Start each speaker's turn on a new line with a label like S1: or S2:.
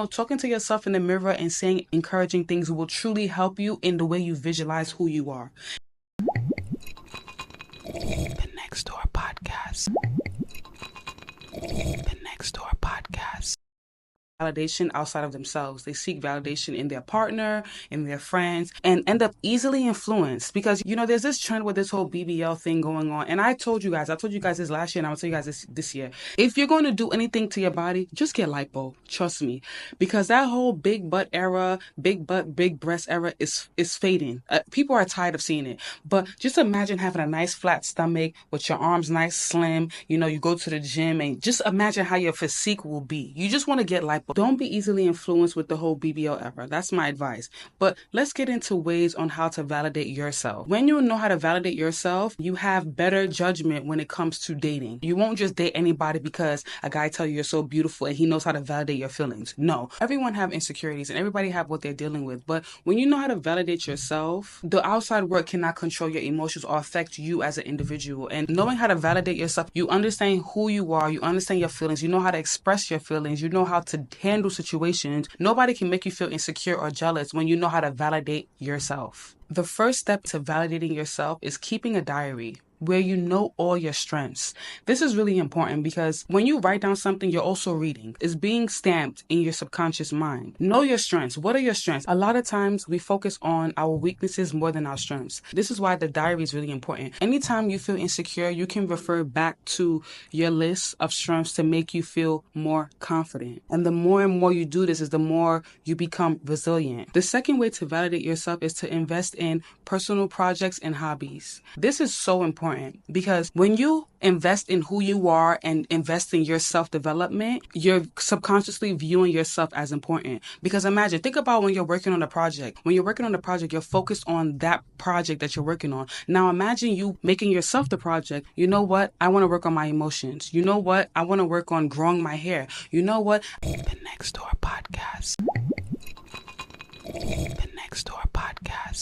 S1: talking to yourself in the mirror and saying encouraging things will truly help you in the way you visualize who you are. The Next Door Podcast. The Next Door Podcast. Validation outside of themselves. They seek validation in their partner, in their friends, and end up easily influenced because, there's this trend with this whole BBL thing going on. And I told you guys this last year and I'm going to tell you guys this year. If you're going to do anything to your body, just get lipo. Trust me. Because that whole big butt era, big butt, big breast era is fading. People are tired of seeing it. But just imagine having a nice flat stomach with your arms nice, slim. You go to the gym and just imagine how your physique will be. You just want to get lipo. Don't be easily influenced with the whole BBL era. That's my advice. But let's get into ways on how to validate yourself. When you know how to validate yourself, you have better judgment when it comes to dating. You won't just date anybody because a guy tells you you're so beautiful and he knows how to validate your feelings. No. Everyone have insecurities and everybody have what they're dealing with. But when you know how to validate yourself, the outside world cannot control your emotions or affect you as an individual. And knowing how to validate yourself, you understand who you are, you understand your feelings, you know how to express your feelings, you know how to handle situations. Nobody can make you feel insecure or jealous when you know how to validate yourself. The first step to validating yourself is keeping a diary where you know all your strengths. This is really important because when you write down something, you're also reading. It's being stamped in your subconscious mind. Know your strengths. What are your strengths? A lot of times we focus on our weaknesses more than our strengths. This is why the diary is really important. Anytime you feel insecure, you can refer back to your list of strengths to make you feel more confident. And the more and more you do this is the more you become resilient. The second way to validate yourself is to invest in personal projects and hobbies. This is so important because when you invest in who you are and invest in your self-development, you're subconsciously viewing yourself as important. Because think about when you're working on a project. When you're working on a project, you're focused on that project that you're working on. Now imagine you making yourself the project. You know what? I want to work on my emotions. You know what? I want to work on growing my hair. You know what? The Next Door Podcast. The Next Door Podcast.